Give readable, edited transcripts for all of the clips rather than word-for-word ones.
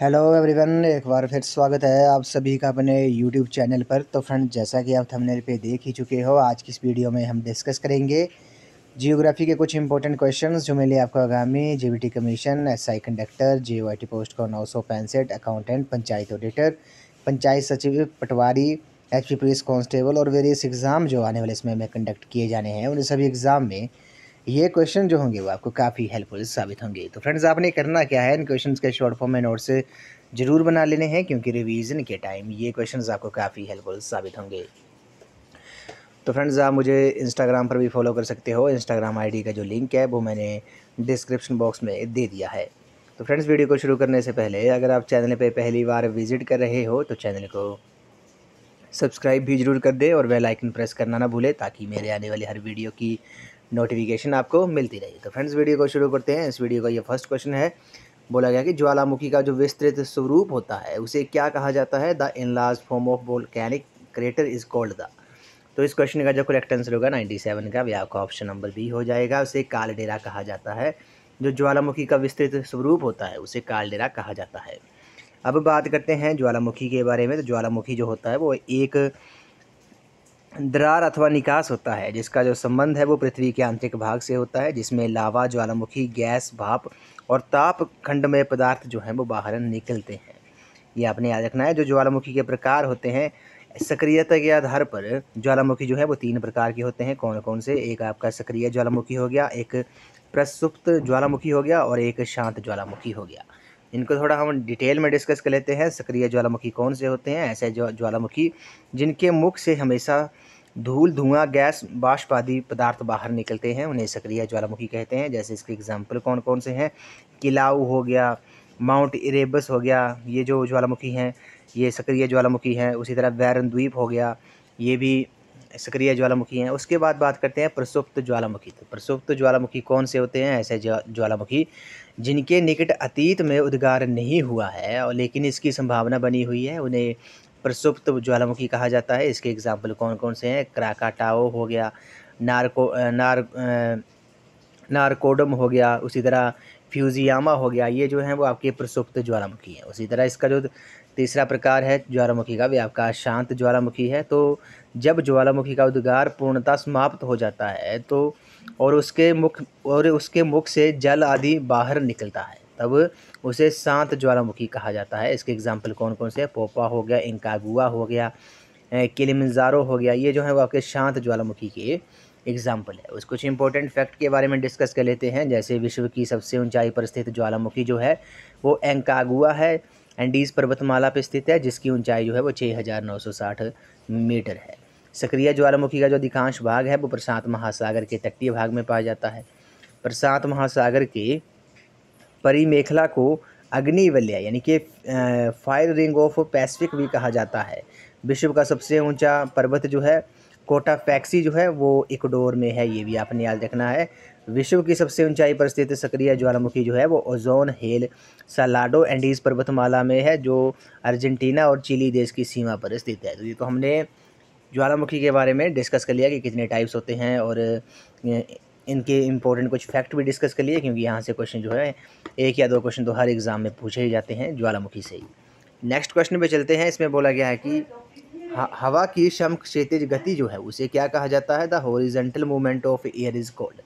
Hello everyone, एक बार फिर स्वागत है आप सभी का अपने यूट्यूब चैनल पर। तो फ्रेंड, जैसा कि आप थंबनेल पे देख ही चुके हो, आज की इस वीडियो में हम डिस्कस करेंगे जियोग्राफी के कुछ इंपॉर्टेंट क्वेश्चंस जो मिले आपको आगामी GBT commission, SI conductor, GOIT post को 965, अकाउंटेंट, पंचायत ऑडिटर, पंचायत सचिव, पटवारी, एचपी पुलिस कांस्टेबल और वेरियस एग्ज़ाम जो आने वाले समय में कंडक्ट किए जाने हैं। उन सभी एग्ज़ाम में ये क्वेश्चन जो होंगे वो आपको काफ़ी हेल्पफुल साबित होंगे। तो फ्रेंड्स, आपने करना क्या है, इन क्वेश्चंस के शॉर्ट फॉर्म में नोट्स ज़रूर बना लेने हैं, क्योंकि रिवीजन के टाइम ये क्वेश्चंस आपको काफ़ी हेल्पफुल साबित होंगे। तो फ्रेंड्स, आप मुझे इंस्टाग्राम पर भी फॉलो कर सकते हो। इंस्टाग्राम आईडी का जो लिंक है वो मैंने डिस्क्रिप्शन बॉक्स में दे दिया है। तो फ्रेंड्स, वीडियो को शुरू करने से पहले अगर आप चैनल पर पहली बार विजिट कर रहे हो तो चैनल को सब्सक्राइब भी ज़रूर कर दे और बेल आइकन प्रेस करना ना भूले, ताकि मेरे आने वाली हर वीडियो की नोटिफिकेशन आपको मिलती रहे। तो फ्रेंड्स, वीडियो को शुरू करते हैं। इस वीडियो का ये फर्स्ट क्वेश्चन है। बोला गया कि ज्वालामुखी का जो विस्तृत स्वरूप होता है उसे क्या कहा जाता है? The enlarge form of volcanic crater is called the. तो इस क्वेश्चन का जो करेक्ट आंसर होगा 97 का, भी आपका ऑप्शन नंबर बी हो जाएगा। उसे कालडेरा कहा जाता है। जो ज्वालामुखी का विस्तृत स्वरूप होता है उसे कालडेरा कहा जाता है। अब बात करते हैं ज्वालामुखी के बारे में। तो ज्वालामुखी जो होता है वो एक दरार अथवा निकास होता है, जिसका जो संबंध है वो पृथ्वी के आंतरिक भाग से होता है, जिसमें लावा, ज्वालामुखी, गैस, भाप और ताप खंडमय पदार्थ जो हैं वो बाहर निकलते हैं। ये आपने याद रखना है। जो ज्वालामुखी के प्रकार होते हैं, सक्रियता के आधार पर ज्वालामुखी जो है वो 3 प्रकार के होते हैं। कौन कौन से? एक आपका सक्रिय ज्वालामुखी हो गया, एक प्रसुप्त ज्वालामुखी हो गया और एक शांत ज्वालामुखी हो गया। इनको थोड़ा हम डिटेल में डिस्कस कर लेते हैं। सक्रिय ज्वालामुखी कौन से होते हैं? ऐसे ज्वालामुखी जिनके मुख से हमेशा धूल, धुआं, गैस, वाष्प आदि पदार्थ बाहर निकलते हैं, उन्हें सक्रिय ज्वालामुखी कहते हैं। जैसे इसके एग्जाम्पल कौन कौन से हैं? किलाऊ हो गया, माउंट इरेबस हो गया, ये जो ज्वालामुखी हैं ये सक्रिय ज्वालामुखी हैं। उसी तरह बैरन द्वीप हो गया, ये भी सक्रिय ज्वालामुखी हैं। उसके बाद बात करते हैं प्रसुप्त ज्वालामुखी। तो प्रसुप्त ज्वालामुखी कौन से होते हैं? ऐसे ज्वालामुखी जिनके निकट अतीत में उद्गार नहीं हुआ है और लेकिन इसकी संभावना बनी हुई है, उन्हें प्रसुप्त ज्वालामुखी कहा जाता है। इसके एग्जाम्पल कौन कौन से हैं? क्राकाटाओ हो गया, नारकोडम हो गया, उसी तरह फ्यूजियामा हो गया। ये जो हैं वो आपके प्रसुप्त ज्वालामुखी हैं। उसी तरह इसका जो तीसरा प्रकार है ज्वालामुखी का, भी आपका शांत ज्वालामुखी है। तो जब ज्वालामुखी का उद्गार पूर्णतः समाप्त हो जाता है तो उसके मुख से जल आदि बाहर निकलता है, तब उसे शांत ज्वालामुखी कहा जाता है। इसके एग्जाम्पल कौन कौन से हैं? पोपा हो गया, इंकागुआ हो गया, किलिमंजारो हो गया। ये जो है वो आपके शांत ज्वालामुखी के एग्जाम्पल है। उस कुछ इंपॉर्टेंट फैक्ट के बारे में डिस्कस कर लेते हैं। जैसे विश्व की सबसे ऊंचाई पर स्थित ज्वालामुखी जो है वो एंकागुआ है, एंडीज़ पर्वतमाला पर स्थित है, जिसकी ऊंचाई जो है वो 6960 मीटर है। सक्रिय ज्वालामुखी का जो अधिकांश भाग है वो प्रशांत महासागर के तटीय भाग में पाया जाता है। प्रशांत महासागर के परिमेखला को अग्निवलय यानी कि फायर रिंग ऑफ पैसिफिक भी कहा जाता है। विश्व का सबसे ऊंचा पर्वत जो है कोटाफैक्सी जो है वो इक्वाडोर में है, ये भी आपने याद रखना है। विश्व की सबसे ऊंचाई पर स्थित सक्रिय ज्वालामुखी जो है वो ओजोन हेल सालाडो एंडीज़ पर्वतमाला में है, जो अर्जेंटीना और चिली देश की सीमा पर स्थित है। तो ये तो हमने ज्वालामुखी के बारे में डिस्कस कर लिया कि कितने टाइप्स होते हैं, और इनके इम्पोर्टेंट कुछ फैक्ट भी डिस्कस कर लिए, क्योंकि यहाँ से क्वेश्चन जो है 1 या 2 क्वेश्चन तो हर एग्ज़ाम में पूछे ही जाते हैं ज्वालामुखी से ही। नेक्स्ट क्वेश्चन पे चलते हैं। इसमें बोला गया है कि हवा की समक्षैतिज गति जो है उसे क्या कहा जाता है? The horizontal movement of air is called.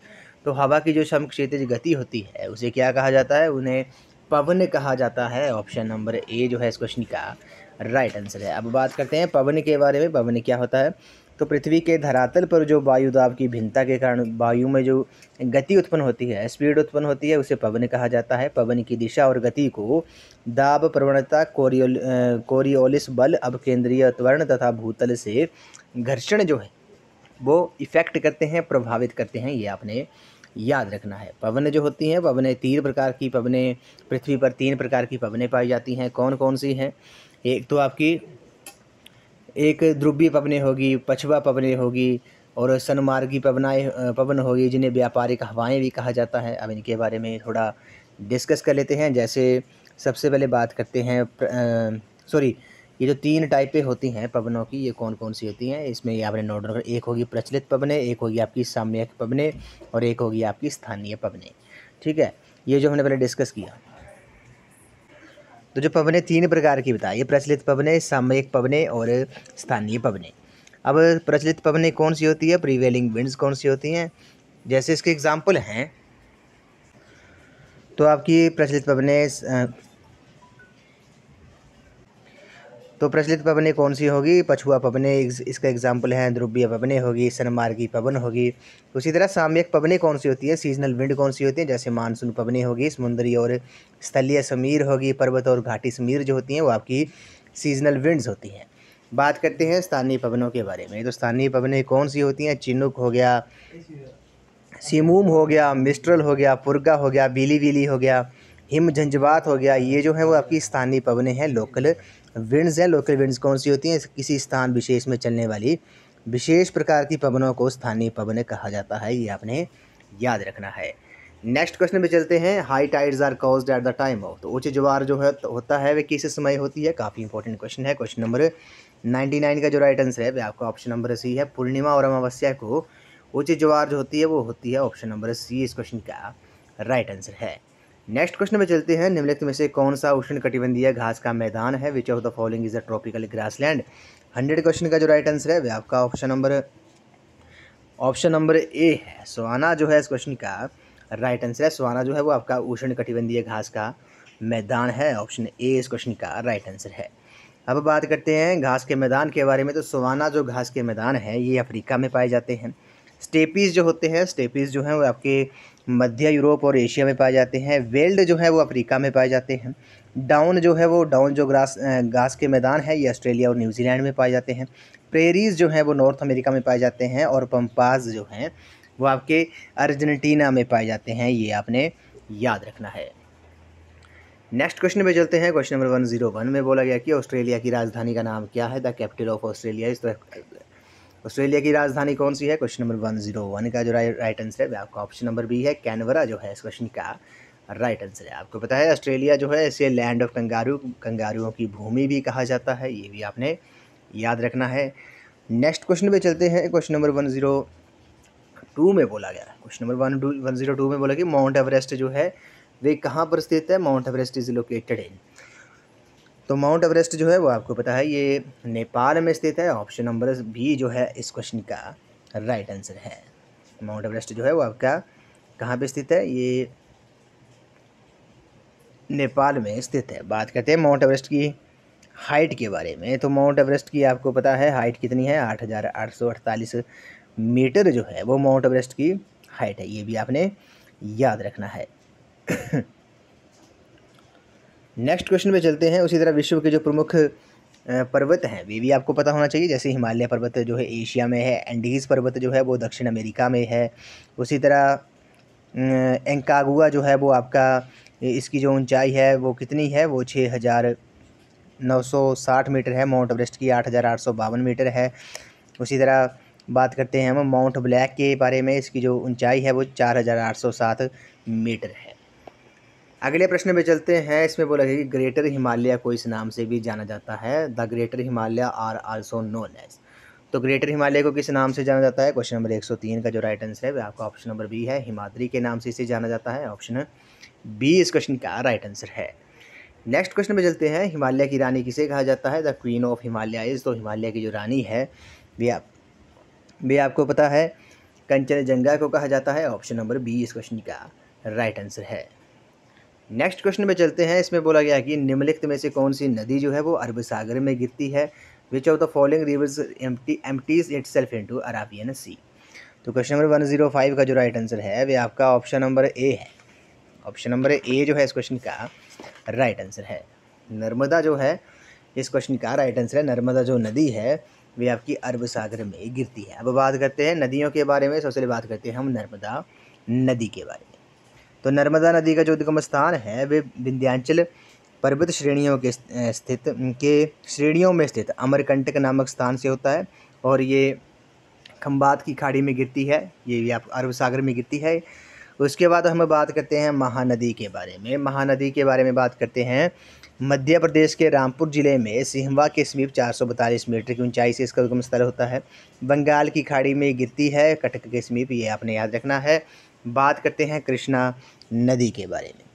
तो हवा की जो समक्षैतिज गति होती है उसे क्या कहा जाता है? उन्हें पवन कहा जाता है। ऑप्शन नंबर ए जो है इस क्वेश्चन का राइट आंसर है। अब बात करते हैं पवन के बारे में। पवन क्या होता है? तो पृथ्वी के धरातल पर जो वायु दाब की भिन्नता के कारण वायु में जो गति उत्पन्न होती है, स्पीड उत्पन्न होती है, उसे पवन कहा जाता है। पवन की दिशा और गति को दाब, प्रवणता, कोरियोलिस बल, अपकेंद्रीय त्वरण तथा भूतल से घर्षण जो है वो इफेक्ट करते हैं, प्रभावित करते हैं। ये आपने याद रखना है। पवनें जो होती हैं, पवनें 3 प्रकार की पवनें, पृथ्वी पर 3 प्रकार की पवनें पाई जाती हैं। कौन कौन सी हैं? एक तो आपकी एक ध्रुवीय पवनें होगी, पछवा पवनें होगी और सनमार्गी पवन होगी, जिन्हें व्यापारिक हवाएं भी कहा जाता है। अब इनके बारे में थोड़ा डिस्कस कर लेते हैं। जैसे सबसे पहले बात करते हैं ये जो 3 टाइपें होती हैं पवनों की, ये कौन कौन सी होती हैं? इसमें ये आपने नोट रखना। एक होगी प्रचलित पवनें, एक होगी आपकी साम्यक पवनें और एक होगी आपकी स्थानीय पवनें। ठीक है, ये जो हमने पहले डिस्कस किया। तो जो पवनें 3 प्रकार की बताइए, प्रचलित पवनें, सामयिक पवनें और स्थानीय पवनें। अब प्रचलित पवनें कौन सी होती है, प्रीवेलिंग विंड्स कौन सी होती हैं, जैसे इसके एग्जाम्पल हैं। तो आपकी प्रचलित पवनें तो प्रचलित पवनें कौन सी होगी, पछुआ पवनें इसका एग्जाम्पल है, ध्रुवीय पवनें होगी, सनमार्गी पवन होगी। उसी तरह सामयिक पवनें कौन सी होती है, सीजनल विंड कौन सी होती है, जैसे मानसून पवनें होगी, समुद्री और स्थलीय समीर होगी, पर्वत और घाटी समीर जो होती हैं वो आपकी सीजनल विंड्स होती हैं। बात करते हैं स्थानीय पवनों के बारे में। तो स्थानीय पवनें कौन सी होती हैं, चिनूक हो गया, सिमूम हो गया, मिस्ट्रल हो गया, पुरगा हो गया, बीली बीली हो गया, हिम झंझवात हो गया, ये जो है वो आपकी स्थानीय पवनें हैं, लोकल विंड्स हैं। लोकल विंड्स कौन सी होती हैं, किसी स्थान विशेष में चलने वाली विशेष प्रकार की पवनों को स्थानीय पवनें कहा जाता है, ये आपने याद रखना है। नेक्स्ट क्वेश्चन पे चलते हैं, high tides are caused at the time of. तो उच्च ज्वार जो है होता है वे किस समय होती है, काफ़ी इंपॉर्टेंट क्वेश्चन है। क्वेश्चन नंबर 99 का जो राइट आंसर है वे आपका ऑप्शन नंबर सी है, पूर्णिमा और अमावस्या को उच्च ज्वार जो होती है वो होती है, ऑप्शन नंबर सी इस क्वेश्चन का राइट आंसर है। नेक्स्ट क्वेश्चन में चलते हैं, निम्नलिखित में से कौन सा उष्णकटिबंधीय घास का मैदान है, which of the following is a tropical grassland. 100 question का जो राइट आंसर है वे आपका ऑप्शन नंबर ए है, सवाना जो है इस क्वेश्चन का राइट आंसर है। सवाना जो है वो आपका उष्णकटिबंधीय घास का मैदान है, ऑप्शन ए इस क्वेश्चन का राइट आंसर है। अब बात करते हैं घास के मैदान के बारे में। तो सवाना जो घास के मैदान है ये अफ्रीका में पाए जाते हैं। स्टेपीज़ जो होते हैं, स्टेपीज़ जो हैं वो आपके मध्य यूरोप और एशिया में पाए जाते हैं। वेल्ड जो है वो अफ्रीका में पाए जाते हैं। डाउन जो है वो डाउन जो घास के मैदान है ये ऑस्ट्रेलिया और न्यूजीलैंड में पाए जाते हैं। प्रेरीज जो हैं वो नॉर्थ अमेरिका में पाए जाते हैं। और पंपाज जो हैं वो आपके अर्जेंटीना में पाए जाते हैं, ये आपने याद रखना है। नेक्स्ट क्वेश्चन पे चलते हैं। क्वेश्चन नंबर 101 में बोला गया कि ऑस्ट्रेलिया की राजधानी का नाम क्या है, the capital of Australia is. तो ऑस्ट्रेलिया की राजधानी कौन सी है, क्वेश्चन नंबर 101 का जो राइट आंसर है आपका ऑप्शन नंबर बी है, कैनबरा जो है इस क्वेश्चन का राइट आंसर है। आपको पता है ऑस्ट्रेलिया जो है इसे लैंड ऑफ कंगारुओं की भूमि भी कहा जाता है, ये भी आपने याद रखना है। नेक्स्ट क्वेश्चन पे चलते हैं। क्वेश्चन नंबर 102 में बोला गया, क्वेश्चन नंबर 102 में बोला कि माउंट एवरेस्ट जो है वे कहाँ पर स्थित है, mount Everest is located in. तो माउंट एवरेस्ट जो है वो आपको पता है ये नेपाल में स्थित है, ऑप्शन नंबर बी जो है इस क्वेश्चन का राइट आंसर है। माउंट एवरेस्ट जो है वो आपका कहाँ पे स्थित है, ये नेपाल में स्थित है। बात करते हैं माउंट एवरेस्ट की हाइट के बारे में। तो माउंट एवरेस्ट की आपको पता है हाइट कितनी है, 8,848 मीटर जो है वो माउंट एवरेस्ट की हाइट है, ये भी आपने याद रखना है। नेक्स्ट क्वेश्चन पे चलते हैं। उसी तरह विश्व के जो प्रमुख पर्वत हैं वे भी आपको पता होना चाहिए, जैसे हिमालय पर्वत जो है एशिया में है, एंडीज़ पर्वत जो है वो दक्षिण अमेरिका में है। उसी तरह एंकागुआ जो है वो आपका इसकी जो ऊंचाई है वो कितनी है, वो 6,960 मीटर है। माउंट एवरेस्ट की 8,852 मीटर है। उसी तरह बात करते हैं हम माउंट ब्लैक के बारे में, इसकी जो ऊंचाई है वो 4,807 मीटर है। अगले प्रश्न पे चलते हैं। इसमें बोला गया कि ग्रेटर हिमालय को इस नाम से भी जाना जाता है, the greater Himalaya are also known as. तो ग्रेटर हिमालय को किस नाम से जाना जाता है, क्वेश्चन नंबर 103 का जो राइट आंसर है वह आपका ऑप्शन नंबर बी है, हिमाद्री के नाम से इसे जाना जाता है, ऑप्शन बी इस क्वेश्चन का राइट आंसर है। नेक्स्ट क्वेश्चन पे चलते हैं। हिमालय की रानी किसे कहा जाता है, the queen of Himalaya is. तो हिमालय की जो रानी है वे आपको पता है कंचनजंगा को कहा जाता है, ऑप्शन नंबर बी इस क्वेश्चन का राइट आंसर है। नेक्स्ट क्वेश्चन पे चलते हैं। इसमें बोला गया कि निम्नलिखित में से कौन सी नदी जो है वो अरब सागर में गिरती है, which of the following rivers empties itself into Arabian sea. तो क्वेश्चन नंबर 105 का जो राइट आंसर है वे आपका ऑप्शन नंबर ए है, ऑप्शन नंबर ए जो है इस क्वेश्चन का राइट आंसर है। नर्मदा जो है इस क्वेश्चन का राइट आंसर है। नर्मदा जो नदी है वे आपकी अरब सागर में गिरती है। अब बात करते हैं नदियों के बारे में। सबसे पहले बात करते हैं हम नर्मदा नदी के बारे में। तो नर्मदा नदी का जो उद्गम स्थान है वे विंध्याचल पर्वत श्रेणियों में स्थित अमरकंटक नामक स्थान से होता है, और ये खंबात की खाड़ी में गिरती है, ये भी आप अरब सागर में गिरती है। उसके बाद हम बात करते हैं महानदी के बारे में। महानदी के बारे में बात करते हैं। मध्य प्रदेश के रामपुर जिले में सिहवा के समीप 442 मीटर की ऊंचाई से इसका उद्गम स्थल होता है। बंगाल की खाड़ी में गिरती है कटक के समीप, ये आपने याद रखना है। बात करते हैं कृष्णा नदी के बारे में।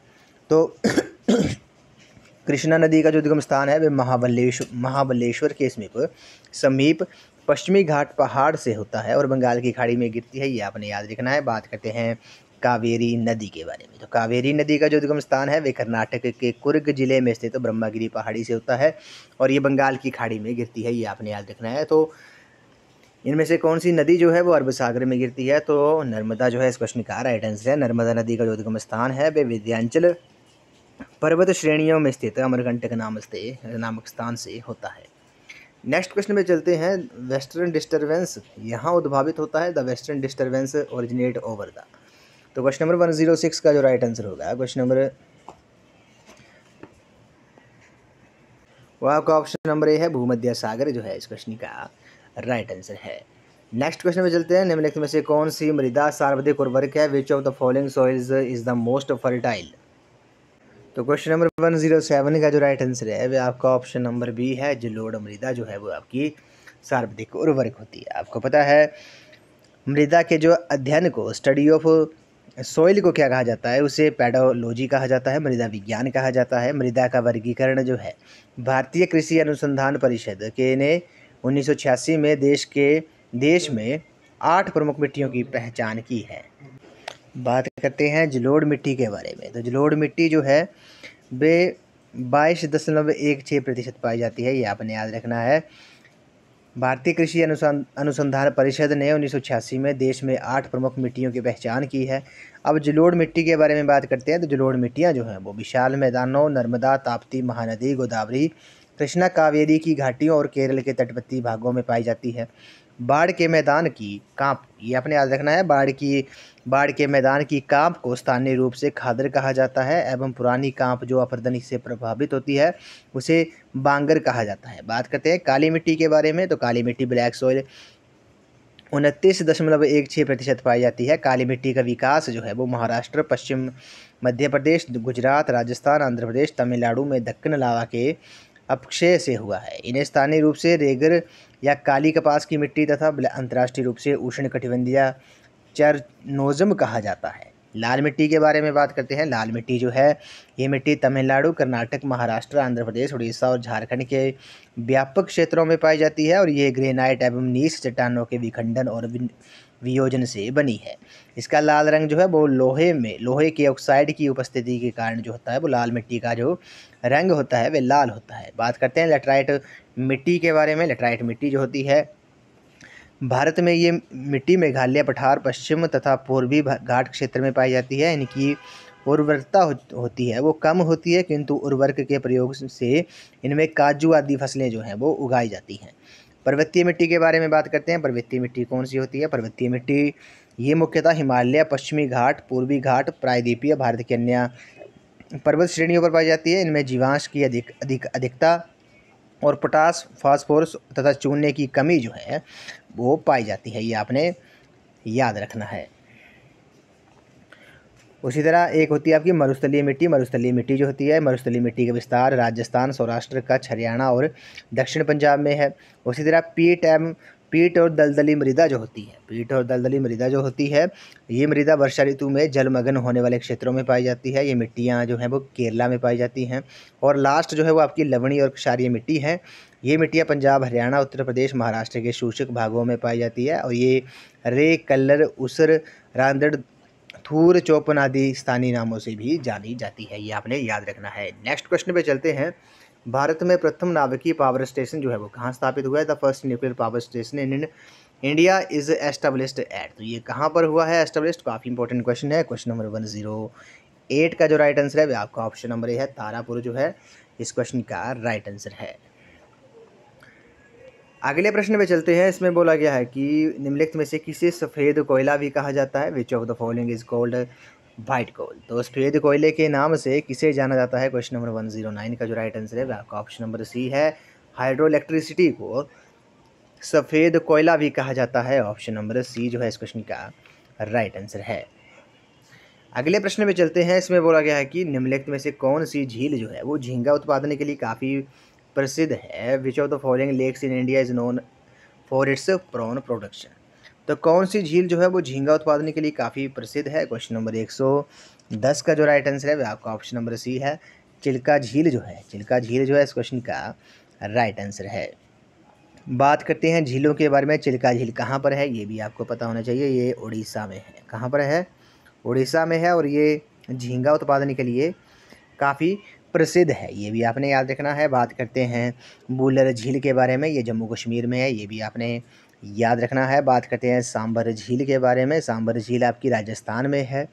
तो कृष्णा नदी का जो उद्गम स्थान है वह महाबलेश्वर के समीप पश्चिमी घाट पहाड़ से होता है और बंगाल की खाड़ी में गिरती है, ये आपने याद रखना है। बात करते हैं कावेरी नदी के बारे में। तो कावेरी नदी का जो उद्गम स्थान है वे कर्नाटक के कुर्ग जिले में स्थित ब्रह्मगिरी पहाड़ी से होता है और ये बंगाल की खाड़ी में गिरती है, ये आपने याद रखना है। तो इनमें से कौन सी नदी जो है वो अरब सागर में गिरती है? तो नर्मदा जो है इस क्वेश्चन का राइट आंसर है। नर्मदा नदी का जो उद्गम स्थान है वे विंध्याचल पर्वत श्रेणियों में स्थित अमरकंटक नामक स्थान से होता है। नेक्स्ट क्वेश्चन में चलते हैं। वेस्टर्न डिस्टर्बेंस यहाँ उद्भावित होता है। The western disturbance originate over the. तो क्वेश्चन नंबर 106 का जो राइट आंसर होगा क्वेश्चन नंबर वह आपका ऑप्शन नंबर ए है, भूमध्य सागर जो है इस क्वेश्चन का राइट आंसर है। नेक्स्ट क्वेश्चन में चलते हैं। निम्नलिखित में से कौन सी मृदा सर्वाधिक उर्वरक है? Which of the following soils is the most fertile? तो क्वेश्चन नंबर 107 का जो राइट आंसर है वह आपका ऑप्शन नंबर बी है, जलोढ़ मृदा जो है वो आपकी सर्वाधिक उर्वरक होती है। आपको पता है मृदा के जो अध्ययन को, स्टडी ऑफ सॉइल को क्या कहा जाता है? उसे पेडोलॉजी कहा जाता है, मृदा विज्ञान कहा जाता है। मृदा का वर्गीकरण जो है भारतीय कृषि अनुसंधान परिषद के ने 1986 में देश में 8 प्रमुख मिट्टियों की पहचान की है। बात करते हैं जलोढ़ मिट्टी के बारे में। तो जलोढ़ मिट्टी जो है वे 22.16% पाई जाती है, ये आपने याद रखना है। भारतीय कृषि अनुसंधान परिषद ने 1986 में देश में 8 प्रमुख मिट्टियों की पहचान की है। अब जलोढ़ मिट्टी के बारे में बात करते हैं। तो जलोढ़ मिट्टियाँ जो हैं वो विशाल मैदानों, नर्मदा, ताप्ती, महानदी, गोदावरी, कृष्णा, कावेरी की घाटियों और केरल के तटवर्ती भागों में पाई जाती है। बाढ़ के मैदान की कांप, ये आपने याद रखना है। बाढ़ के मैदान की कांप को स्थानीय रूप से खादर कहा जाता है एवं पुरानी कांप जो अपरदनी से प्रभावित होती है उसे बांगर कहा जाता है। बात करते हैं काली मिट्टी के बारे में। तो काली मिट्टी ब्लैक सॉइल 29.16% पाई जाती है। काली मिट्टी का विकास जो है वो महाराष्ट्र, पश्चिम मध्य प्रदेश, गुजरात, राजस्थान, आंध्र प्रदेश, तमिलनाडु में दक्कन लावा के अपक्षय से हुआ है। इन्हें स्थानीय रूप से रेगर या काली कपास की मिट्टी तथा अंतर्राष्ट्रीय रूप से उष्णकटिबंधीय चरनोज़म कहा जाता है। लाल मिट्टी के बारे में बात करते हैं। लाल मिट्टी जो है ये मिट्टी तमिलनाडु, कर्नाटक, महाराष्ट्र, आंध्र प्रदेश, उड़ीसा और झारखंड के व्यापक क्षेत्रों में पाई जाती है और ये ग्रेनाइट एवं नीस चट्टानों के विखंडन और वियोजन से बनी है। इसका लाल रंग जो है वो लोहे के ऑक्साइड की उपस्थिति के कारण जो होता है वो लाल मिट्टी का जो रंग होता है वह लाल होता है। बात करते हैं लेटराइट मिट्टी के बारे में। लेटराइट मिट्टी जो होती है भारत में ये मिट्टी मेघालय पठार, पश्चिम तथा पूर्वी घाट क्षेत्र में पाई जाती है। इनकी उर्वरता होती है वो कम होती है, किंतु उर्वरक के प्रयोग से इनमें काजू आदि फसलें जो हैं वो उगाई जाती हैं। पर्वतीय मिट्टी के बारे में बात करते हैं। पर्वतीय मिट्टी कौन सी होती है? पर्वतीय मिट्टी ये मुख्यतः हिमालय, पश्चिमी घाट, पूर्वी घाट, प्रायद्वीपीय भारत के अन्य पर्वत श्रेणियों पर पाई जाती है। इनमें जीवांश की अधिकता और पोटास, फास्फोरस तथा चूने की कमी जो है वो पाई जाती है, ये आपने याद रखना है। उसी तरह एक होती है आपकी मरुस्थलीय मिट्टी। मरुस्थलीय मिट्टी जो होती है, मरुस्थलीय मिट्टी का विस्तार राजस्थान, सौराष्ट्र, कच्छ, हरियाणा और दक्षिण पंजाब में है। उसी तरह पीट और दलदली मृदा जो होती है, पीट और दलदली मृदा जो होती है ये मृदा वर्षा ऋतु में जलमग्न होने वाले क्षेत्रों में पाई जाती है। ये मिट्टियाँ जो हैं वो केरला में पाई जाती हैं। और लास्ट जो है वो आपकी लवणीय और क्षारीय मिट्टी है। ये मिट्टियाँ पंजाब, हरियाणा, उत्तर प्रदेश, महाराष्ट्र के शुष्क भागों में पाई जाती है और ये रे, कल्लर, उसर, रांदड़, थूर, चौपन आदि स्थानीय नामों से भी जानी जाती है, ये आपने याद रखना है। नेक्स्ट क्वेश्चन पे चलते हैं। भारत में प्रथम नाभिकीय पावर स्टेशन जो है वो कहाँ स्थापित हुआ है? The first nuclear power station in India is established at. तो ये कहाँ पर हुआ है एस्टेब्लिश्ड? काफ़ी इंपॉर्टेंट क्वेश्चन है। क्वेश्चन नंबर 108 का जो राइट आंसर है वो आपका ऑप्शन नंबर ए है, तारापुर जो है इस क्वेश्चन का राइट आंसर है। अगले प्रश्न में चलते हैं। इसमें बोला गया है कि निम्नलिखित में से किसे सफ़ेद कोयला भी कहा जाता है? Which of the following is called white coal. तो सफ़ेद कोयले के नाम से किसे जाना जाता है? क्वेश्चन नंबर 109 का जो राइट आंसर है आपका ऑप्शन नंबर सी है। हाइड्रो इलेक्ट्रिसिटी को सफ़ेद कोयला भी कहा जाता है, ऑप्शन नंबर सी जो है इस क्वेश्चन का राइट आंसर है। अगले प्रश्न में चलते हैं। इसमें बोला गया है कि निम्नलिखित में से कौन सी झील जो है वो झींगा उत्पादन के लिए काफ़ी प्रसिद्ध है? Which of the following lakes in India is known for its prawn production. तो कौन सी झील जो है वो झींगा उत्पादन के लिए काफ़ी प्रसिद्ध है? क्वेश्चन नंबर 110 का जो राइट आंसर है वह आपका ऑप्शन नंबर सी है, चिल्का झील जो है, चिल्का झील जो है इस क्वेश्चन का राइट आंसर है। बात करते हैं झीलों के बारे में। चिल्का झील कहाँ पर है, ये भी आपको पता होना चाहिए। ये उड़ीसा में है। कहाँ पर है? उड़ीसा में है। और ये झींगा उत्पादन के लिए काफ़ी प्रसिद्ध है, ये भी आपने याद रखना है। बात करते हैं बुलर झील के बारे में, ये जम्मू कश्मीर में है, ये भी आपने याद रखना है। बात करते हैं सांबर झील के बारे में, सांबर झील आपकी राजस्थान में है।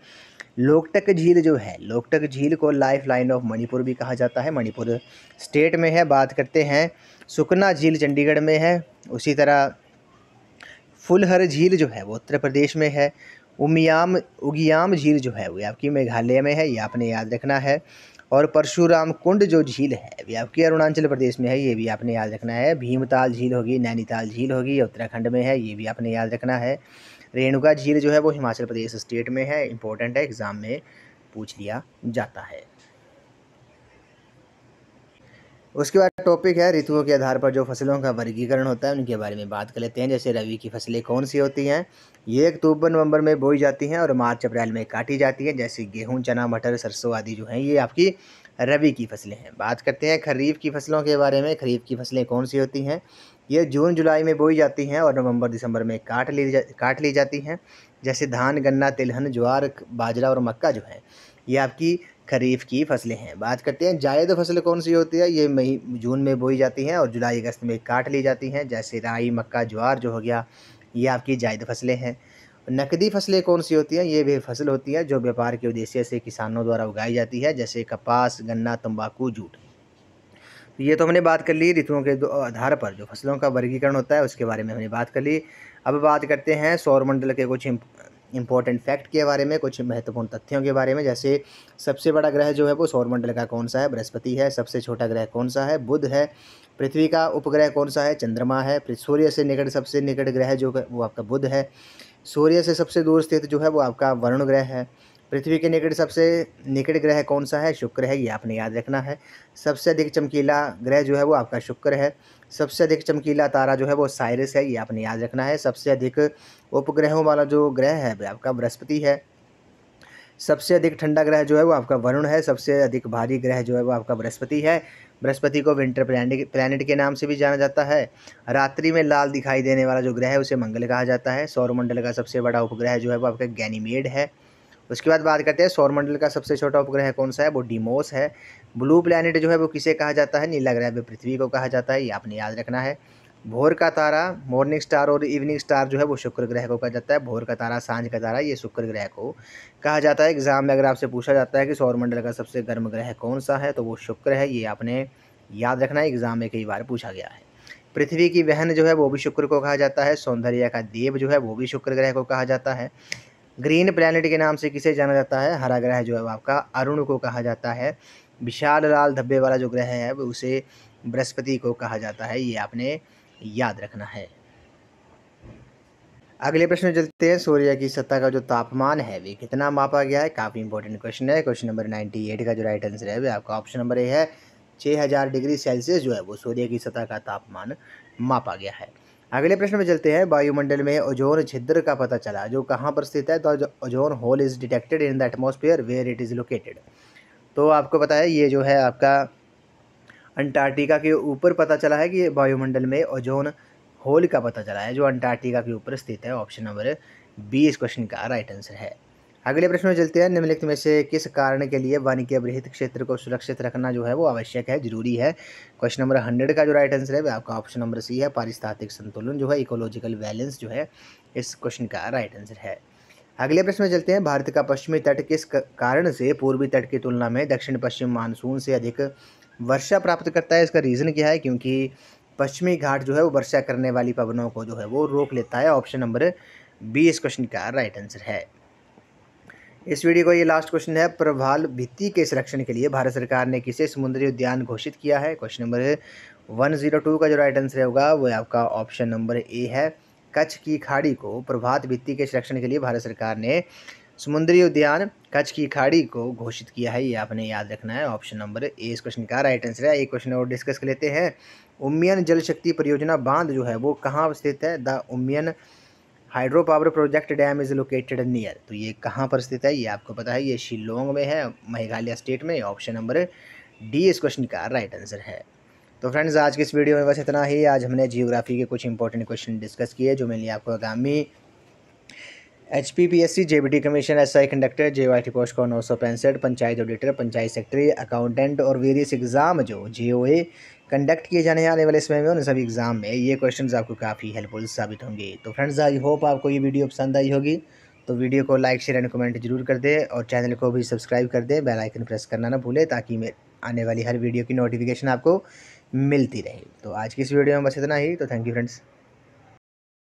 लोकटक झील जो है, लोकटक झील को लाइफ लाइन ऑफ मणिपुर भी कहा जाता है, मणिपुर स्टेट में है। बात करते हैं सुकना झील चंडीगढ़ में है। उसी तरह फुलहर झील जो है वो उत्तर प्रदेश में है। उगियाम झील जो है वो आपकी मेघालय में है, ये आपने याद रखना है। और परशुराम कुंड जो झील है ये आपकी अरुणाचल प्रदेश में है, ये भी आपने याद रखना है। भीमताल झील होगी, नैनीताल झील होगी, ये उत्तराखंड में है, ये भी आपने याद रखना है। रेणुका झील जो है वो हिमाचल प्रदेश स्टेट में है, इंपॉर्टेंट है, एग्जाम में पूछ लिया जाता है। उसके बाद टॉपिक है ऋतुओं के आधार पर जो फसलों का वर्गीकरण होता है उनके बारे में बात कर लेते हैं। जैसे रबी की फसलें कौन सी होती हैं? ये अक्टूबर नवंबर में बोई जाती हैं और मार्च अप्रैल में काटी जाती हैं। जैसे गेहूं, चना, मटर, सरसों आदि जो हैं ये आपकी रबी की फसलें हैं। बात करते हैं खरीफ की फसलों के बारे में। खरीफ की फसलें कौन सी होती हैं? ये जून जुलाई में बोई जाती हैं और नवंबर दिसंबर में काट ली जाती हैं। जैसे धान, गन्ना, तिलहन, ज्वार, बाजरा और मक्का जो है ये आपकी खरीफ की फसलें हैं। बात करते हैं जायद फसल कौन सी होती है? ये मई जून में बोई जाती हैं और जुलाई अगस्त में काट ली जाती हैं। जैसे राई, मक्का, ज्वार जो हो गया ये आपकी जायद फसलें हैं। नकदी फसलें कौन सी होती हैं? ये वे फसल होती हैं जो व्यापार के उद्देश्य से किसानों द्वारा उगाई जाती है। जैसे कपास, गन्ना, तंबाकू, जूट। ये तो हमने बात कर ली ऋतुओं के आधार पर जो फसलों का वर्गीकरण होता है उसके बारे में हमने बात कर ली। अब बात करते हैं सौरमंडल के कुछ इंपॉर्टेंट फैक्ट के बारे में, कुछ महत्वपूर्ण तथ्यों के बारे में। जैसे सबसे बड़ा ग्रह जो है वो सौरमंडल का कौन सा है? बृहस्पति है। सबसे छोटा ग्रह कौन सा है? बुध है। पृथ्वी का उपग्रह कौन सा है? चंद्रमा है। सूर्य से निकट सबसे निकट ग्रह जो है वो आपका बुध है। सूर्य से सबसे दूर स्थित जो है वो आपका वरुण ग्रह है। पृथ्वी के निकट सबसे निकट ग्रह कौन सा है? शुक्र है, ये आपने याद रखना है। सबसे अधिक चमकीला ग्रह जो है वो आपका शुक्र है। सबसे अधिक चमकीला तारा जो है वो साइरस है, ये आपने याद रखना है। सबसे अधिक उपग्रहों वाला जो ग्रह है वो आपका बृहस्पति है। सबसे अधिक ठंडा ग्रह जो है वो आपका वरुण है। सबसे अधिक भारी ग्रह जो है वो आपका बृहस्पति है। बृहस्पति को विंटर प्लैनेट के नाम से भी जाना जाता है। रात्रि में लाल दिखाई देने वाला जो ग्रह है उसे मंगल कहा जाता है। सौरमंडल का सबसे बड़ा उपग्रह जो है वो आपका गैनीमेड है। उसके बाद बात करते हैं सौरमंडल का सबसे छोटा उपग्रह कौन सा है? वो डीमोस है। ब्लू प्लैनेट जो है वो किसे कहा जाता है? नीला ग्रह पृथ्वी को कहा जाता है, ये आपने याद रखना है। भोर का तारा, मॉर्निंग स्टार और इवनिंग स्टार जो है वो शुक्र ग्रह को कहा जाता है। भोर का तारा, सांझ का तारा, ये शुक्र ग्रह को कहा जाता है। एग्जाम में अगर आपसे पूछा जाता है कि सौरमंडल का सबसे गर्म ग्रह कौन सा है तो वो शुक्र है, ये आपने याद रखना है, एग्जाम में कई बार पूछा गया है। पृथ्वी की बहन जो है वो भी शुक्र को कहा जाता है। सौंदर्य का देव जो है वो भी शुक्र ग्रह को कहा जाता है। ग्रीन प्लैनेट के नाम से किसे जाना जाता है? हरा ग्रह जो है वो आपका अरुण को कहा जाता है। विशाल लाल धब्बे वाला जो ग्रह है वो उसे बृहस्पति को कहा जाता है, ये आपने याद रखना है। अगले प्रश्न चलते हैं। सूर्य की सतह का जो तापमान है वे कितना मापा गया है? काफ़ी इंपॉर्टेंट क्वेश्चन है। क्वेश्चन नंबर 98 का जो राइट आंसर है वो आपका ऑप्शन नंबर ए है। 6000 डिग्री सेल्सियस जो है वो सूर्य की सतह का तापमान मापा गया है। अगले प्रश्न में चलते हैं। वायुमंडल में ओजोन छिद्र का पता चला जो कहाँ पर स्थित है? The ozone hole is detected in the atmosphere where it is located. तो आपको पता है ये जो है आपका अंटार्कटिका के ऊपर पता चला है कि वायुमंडल में ओजोन होल का पता चला है जो अंटार्कटिका के ऊपर स्थित है। ऑप्शन नंबर बी इस क्वेश्चन का राइट आंसर है। अगले प्रश्न में चलते हैं। निम्नलिखित में से किस कारण के लिए वन के बृहत क्षेत्र को सुरक्षित रखना जो है वो आवश्यक है, जरूरी है? क्वेश्चन नंबर 100 का जो राइट आंसर है वो आपका ऑप्शन नंबर सी है। पारिस्थितिक संतुलन जो है, इकोलॉजिकल बैलेंस जो है इस क्वेश्चन का राइट आंसर है। अगले प्रश्न में चलते हैं। भारत का पश्चिमी तट किस कारण से पूर्वी तट की तुलना में दक्षिण पश्चिम मानसून से अधिक वर्षा प्राप्त करता है? इसका रीज़न क्या है? क्योंकि पश्चिमी घाट जो है वो वर्षा करने वाली पवनों को जो है वो रोक लेता है। ऑप्शन नंबर बी इस क्वेश्चन का राइट आंसर है। इस वीडियो को ये लास्ट क्वेश्चन है। प्रवाल भित्ति के संरक्षण के लिए भारत सरकार ने किसे समुद्री उद्यान घोषित किया है? क्वेश्चन नंबर 102 का जो राइट आंसर होगा वो आपका ऑप्शन नंबर ए है। कच्छ की खाड़ी को प्रभात भित्ति के संरक्षण के लिए भारत सरकार ने समुद्री उद्यान कच्छ की खाड़ी को घोषित किया है, ये आपने याद रखना है। ऑप्शन नंबर ए इस क्वेश्चन का राइट आंसर है। एक क्वेश्चन और डिस्कस कर लेते हैं। उमियन जल शक्ति परियोजना बांध जो है वो कहाँ स्थित है? The Umiam hydro power project dam is located near. तो ये कहाँ पर स्थित है? ये आपको पता है, ये शिलोंग में है, मेघालय स्टेट में। ऑप्शन नंबर डी इस क्वेश्चन का राइट आंसर है। तो फ्रेंड्स आज की इस वीडियो में बस इतना ही। आज हमने जियोग्राफी के कुछ इंपॉर्टेंट क्वेश्चन डिस्कस किए जो मेनली आपको आगामी HPPSC JBT commission SI conductor JYT post को 965 panchayat auditor panchayat secretary accountant और वेरियस एग्ज़ाम जो JOA कंडक्ट किए जाने वाले समय में उन सभी एग्ज़ाम में ये क्वेश्चंस आपको काफ़ी हेल्पफुल साबित होंगे। तो फ्रेंड्स आई होप आपको ये वीडियो पसंद आई होगी। तो वीडियो को लाइक शेयर एंड कमेंट जरूर कर दें और चैनल को भी सब्सक्राइब कर दें, बेल आइकन प्रेस करना ना भूलें ताकि आने वाली हर वीडियो की नोटिफिकेशन आपको मिलती रहे। तो आज की इस वीडियो में बस इतना ही। तो थैंक यू फ्रेंड्स।